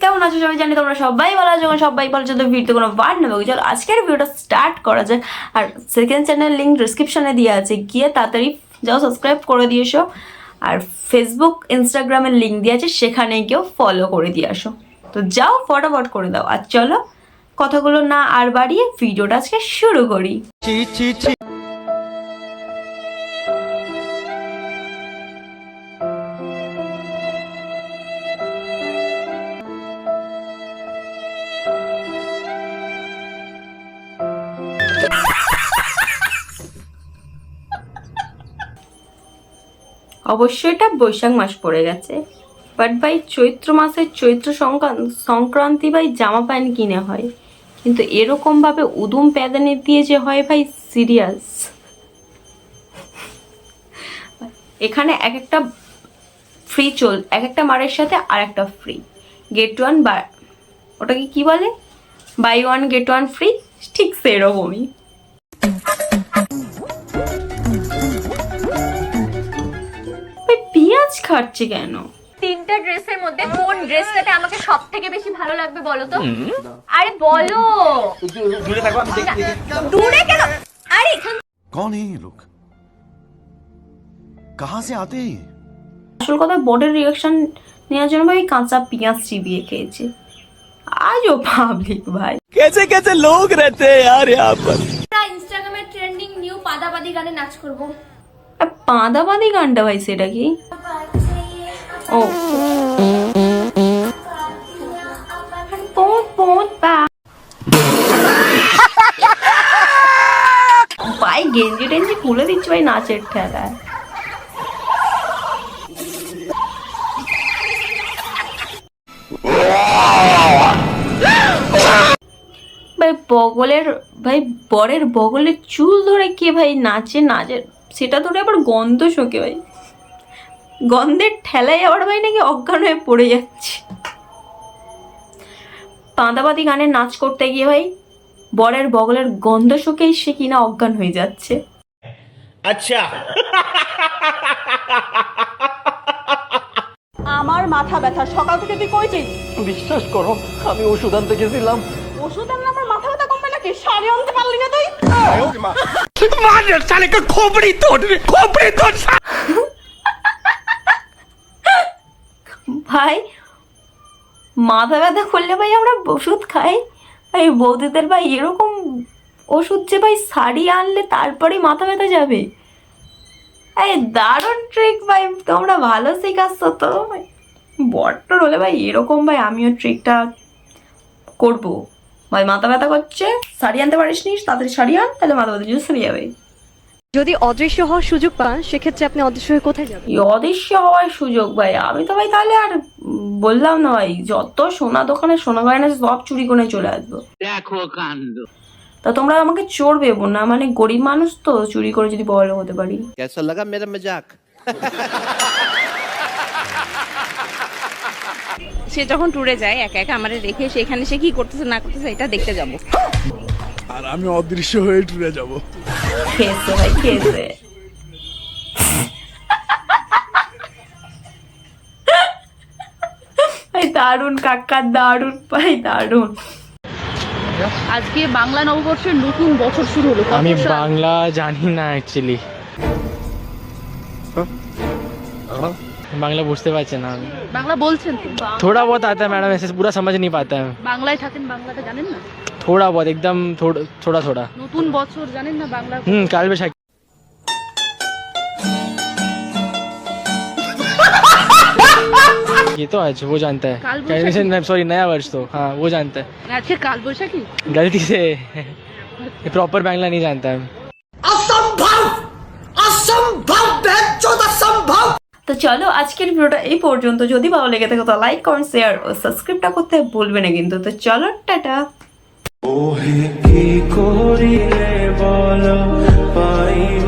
কেমন আছো সবাই? জানি তোমরা সবাই ভালো আছো, সবাই ভালো আছো। তো ভিডিওতে কোনো ওয়ার্ড নেবো, চলো আজকের ভিডিওটা স্টার্ট করা যাক। আর সেকেন্ড চ্যানেল লিঙ্ক ডিসক্রিপশনে দিয়ে আছে, গিয়ে তাড়াতাড়ি যাও সাবস্ক্রাইব করে দিয়ে এসো। আর ফেসবুক ইনস্টাগ্রামের লিঙ্ক দিয়ে আছে, সেখানে গিয়েও ফলো করে দিয়ে আসো। তো যাও ফটাফট করে দাও। আর চলো কথাগুলো না আর বাড়িয়ে ভিডিওটা আজকে শুরু করি। অবশ্যই এটা বৈশাখ মাস পড়ে গেছে, বাট ভাই চৈত্র মাসের চৈত্র সংক্রান্তি ভাই জামা প্যান্ট কিনে হয়, কিন্তু এরকম ভাবে উদুম প্যাদানি দিয়ে যে হয় ভাই, সিরিয়াস। এখানে এক একটা ফ্রি এক একটা মারের সাথে আর একটা ফ্রি, গেট ওয়ান বা ওটাকে কি বলে, buy one get one free, ঠিক সেরকমই। পেঁয়াজ খাচ্ছে কেন? তিনটা ড্রেসের মধ্যে কোন ড্রেসটাতে আমাকে সবথেকে বেশি ভালো লাগবে বলো তো? আরে বলো। দূরে থাকো, আমি দেখি। দূরে কেন? আরে कौन है ये लोग? कहां से आते हैं? আসল কথা, বডির রিঅ্যাকশন নেওয়ার জন্য ভাই কাঁচা পেঁয়াজ চিবিয়ে খেয়েছে। আজও পাবলিক ভাই कैसे कैसे लोग रहते हैं यार यहाँ पर। ইনস্টাগ্রামে ট্রেন্ডিং নিউ পাদাবাদি গানে নাচ করব। পাদাবাদি গানটা ভাই সেটা কি? ও ভাই গেঞ্জি টেঞ্জি খুলে দিচ্ছে ভাই নাচের ঠেলায়। ভাই বরের বগলের চুল ধরে কে ভাই নাচে, সেটা ধরে আবার গন্ধ শোকে ভাই, গন্ধের ঠেলায় আবার ভাই নাকি অজ্ঞান হয়ে পড়ে যাচ্ছে। পাঁদাবাদি গানে নাচ করতে গিয়ে ভাই বরের বগলের গন্ধ শোকেই সে কিনা অজ্ঞান হয়ে যাচ্ছে। अच्छा আমার মাথা ব্যথা, সকাল থেকে তুই কইছিস? বিশ্বাস করো আমি ওষুধ আনতে গেছিলাম। ওষুধ আনলে আমার মাথা ব্যথা কমবে নাকি? শাড়ি আনতে পারলি না তুই? मार साले का खोपड़ी तोड़ ভাই মাথা ব্যথা করলে ভাই আমরা ওষুধ খাই, এই বৌদিদের ভাই এরকম ওষুধ যে ভাই শাড়ি আনলে তারপরে মাথা ব্যথা যাবে। এই দারুণ ট্রিক ভাই, তোমরা ভালো শেখাচ্ছ তো। বট্টর হলে ভাই এরকম ভাই আমিও ট্রিকটা করবো। ভাই মাথা ব্যথা করছে, শাড়ি আনতে পারিস নি, তাড়াতাড়ি শাড়ি আন, তাহলে মাথা ব্যথা জুস সেরে যাবে। যদি অদৃশ্য হওয়ার সুযোগ পান, সেক্ষেত্রে আপনি অদৃশ্য হয়ে কোথায় যাবেন? অদৃশ্য হওয়ার সুযোগ ভাই, আমি তো ভাই তাহলে আর বললাম না ভাই, যত সোনা দোকানে সোনা গয়না সব চুরি করে চলে আসবো। দেখো কাণ্ড। তা তোমরা আমাকে চোর ভেবো না, মানে গরিব মানুষ তো, চুরি করে যদি বড় হতে পারি। कैसा लगा मेरा मजाक? সে যখন ট্যুরে যায় একা একা আমারে রেখে, সেখানে সে কি করতেছে না করতেছে এটা দেখতে যাব। আর আমি অদৃশ্য হয়ে টুরে যাব। খেয়েছে ভাই, খেয়েছে। ভাই দারুণ কাকা, দারুণ ভাই, দারুণ। আজকে বাংলা নববর্ষের নতুন বছর শুরু হলো। আমি বাংলা জানি না অ্যাকচুয়ালি, বাংলা বুঝতে পারছি না আমি। বাংলা বলছেন তো? थोड़ा बहुत आता है मैडम, ऐसे पूरा समझ नहीं पाता है। বাংলায় থাকেন, বাংলাটা জানেন না? थोड़ा बहुत एकदम थोड़ा थोड़ा। নতুন বছর জানেন না বাংলা? काल बैशाखी। ये तो आज वो जानता है, सॉरी नया वर्ष तो हाँ वो जानता है। আজকে কাল বৈশাখী? गलती से प्रॉपर बांग्ला नहीं जानता है। তো চলো আজকের ভিডিওটা এই পর্যন্ত। যদি ভালো লেগে থাকে তো লাইক, কমেন্ট, শেয়ার ও সাবস্ক্রাইবটা করতে ভুলবে না কিন্তু। তো চলো টাটা। ওহে কি করিলে বলো পাইব